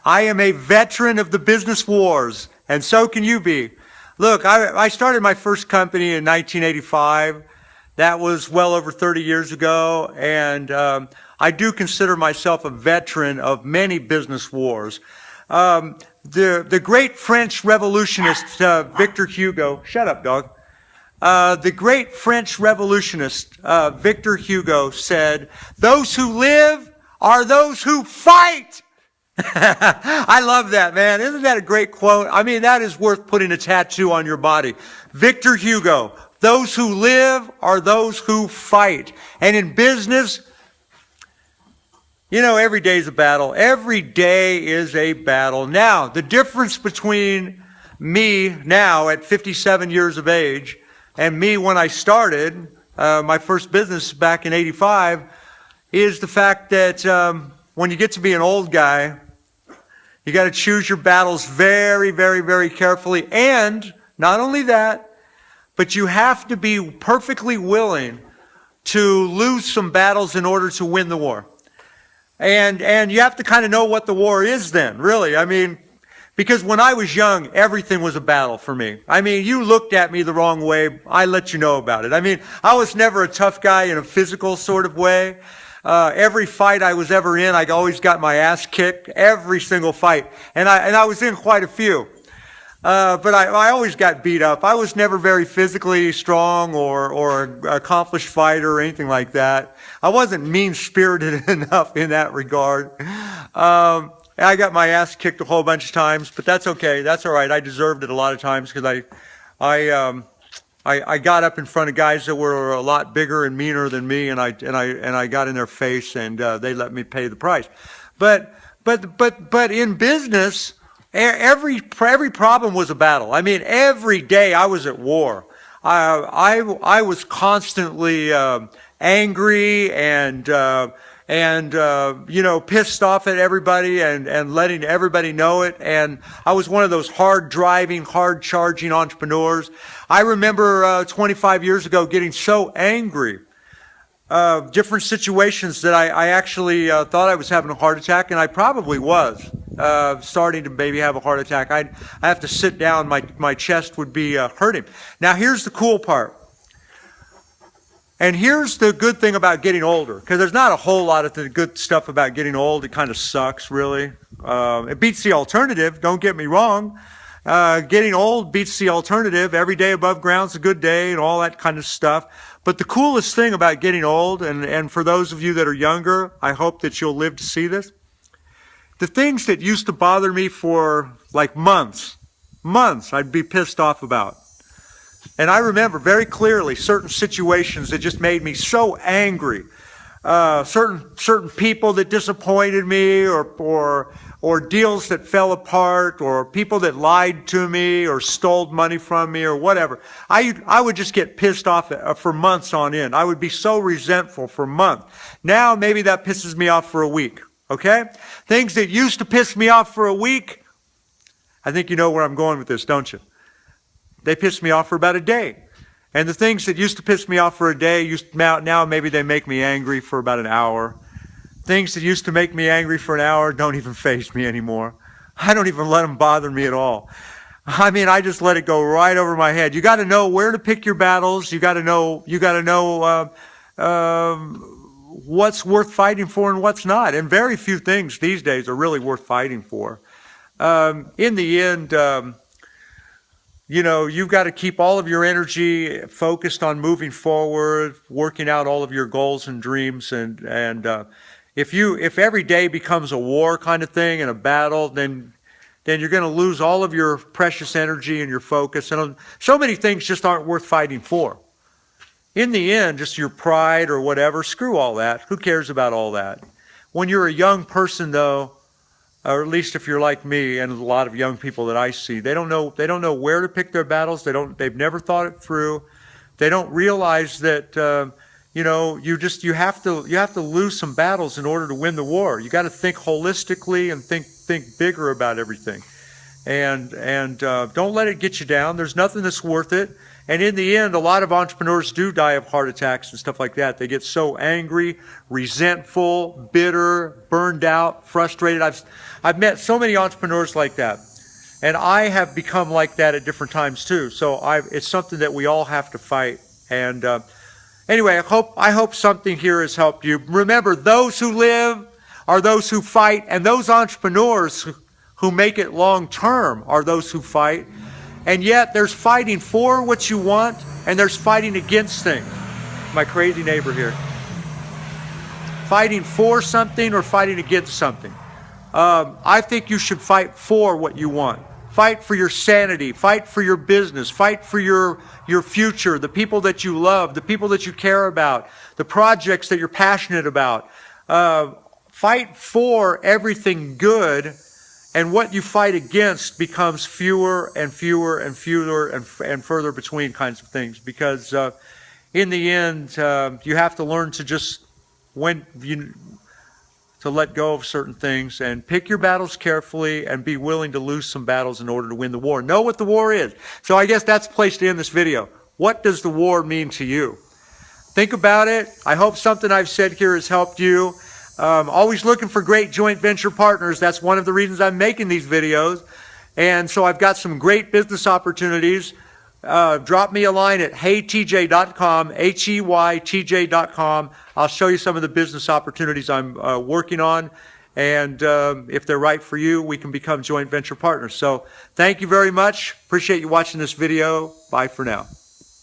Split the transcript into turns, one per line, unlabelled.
I am a veteran of the business wars, and so can you be. Look, I started my first company in 1985. That was well over 30 years ago, and I do consider myself a veteran of many business wars. The great French revolutionist Victor Hugo, shut up, dog. The great French revolutionist Victor Hugo said, "Those who live are those who fight." I love that, man. Isn't that a great quote? I mean, that is worth putting a tattoo on your body. Victor Hugo, those who live are those who fight. And in business, you know, every day is a battle. Every day is a battle. Now, the difference between me now at 57 years of age and me when I started my first business back in 85 is the fact that when you get to be an old guy, you got to choose your battles very, very, very carefully. And not only that, but you have to be perfectly willing to lose some battles in order to win the war. And you have to kind of know what the war is then, really. I mean, because when I was young, everything was a battle for me. I mean, you looked at me the wrong way, I let you know about it. I mean, I was never a tough guy in a physical sort of way. Every fight I was ever in, I always got my ass kicked, every single fight. And I was in quite a few. But I always got beat up. I was never very physically strong or an accomplished fighter or anything like that. I wasn't mean-spirited enough in that regard. I got my ass kicked a whole bunch of times, but that's okay. That's all right. I deserved it a lot of times because I got up in front of guys that were a lot bigger and meaner than me, and I got in their face, and they let me pay the price. But in business, every problem was a battle. I mean, every day I was at war. I was constantly angry and you know, pissed off at everybody and letting everybody know it. And I was one of those hard driving, hard charging entrepreneurs. I remember 25 years ago getting so angry, different situations that I actually thought I was having a heart attack, and I probably was starting to maybe have a heart attack. I have to sit down, my chest would be hurting. Now here's the cool part. And here's the good thing about getting older, because there's not a whole lot of the good stuff about getting old. It kind of sucks, really. It beats the alternative, don't get me wrong. Getting old beats the alternative. Every day above ground's a good day and all that kind of stuff. But the coolest thing about getting old, and for those of you that are younger, I hope that you'll live to see this. The things that used to bother me for like months, I'd be pissed off about. And I remember very clearly certain situations that just made me so angry. Certain people that disappointed me, or deals that fell apart, or people that lied to me, or stole money from me, or whatever. I would just get pissed off for months on end. I would be so resentful for months. Now maybe that pisses me off for a week. Okay? Things that used to piss me off for a week, I think you know where I'm going with this, don't you? They piss me off for about a day. And the things that used to piss me off for a day, now maybe they make me angry for about an hour. Things that used to make me angry for an hour don't even faze me anymore. I don't even let them bother me at all. I mean, I just let it go right over my head. You got to know where to pick your battles. You got to know what's worth fighting for and what's not. And very few things these days are really worth fighting for. In the end, you know, you've got to keep all of your energy focused on moving forward, working out all of your goals and dreams. And if every day becomes a war kind of thing and a battle, then you're going to lose all of your precious energy and your focus. And so many things just aren't worth fighting for. In the end, just your pride or whatever, screw all that. Who cares about all that? When you're a young person, though, or at least if you're like me and a lot of young people that I see, they don't know where to pick their battles. They've never thought it through. They don't realize that you know, you have to lose some battles in order to win the war. You got to think holistically and think bigger about everything. And don't let it get you down. There's nothing that's worth it. And in the end, a lot of entrepreneurs do die of heart attacks and stuff like that. They get so angry, resentful, bitter, burned out, frustrated. I've met so many entrepreneurs like that. And I have become like that at different times too. So it's something that we all have to fight. And anyway, I hope something here has helped you. Remember, those who live are those who fight, and those entrepreneurs who make it long term are those who fight. And yet there's fighting for what you want, and there's fighting against things. My crazy neighbor here. Fighting for something or fighting against something. I think you should fight for what you want. Fight for your sanity. Fight for your business. Fight for your future, the people that you love, the people that you care about, the projects that you're passionate about. Fight for everything good. And what you fight against becomes fewer and fewer and fewer and further between kinds of things. Because in the end, you have to learn to just to let go of certain things and pick your battles carefully and be willing to lose some battles in order to win the war. Know what the war is. So I guess that's the place to end this video. What does the war mean to you? Think about it. I hope something I've said here has helped you. Always looking for great joint venture partners. That's one of the reasons I'm making these videos. And so I've got some great business opportunities. Drop me a line at heytj.com, HEYTJ.com. I'll show you some of the business opportunities I'm working on. And if they're right for you, we can become joint venture partners. So thank you very much. Appreciate you watching this video. Bye for now.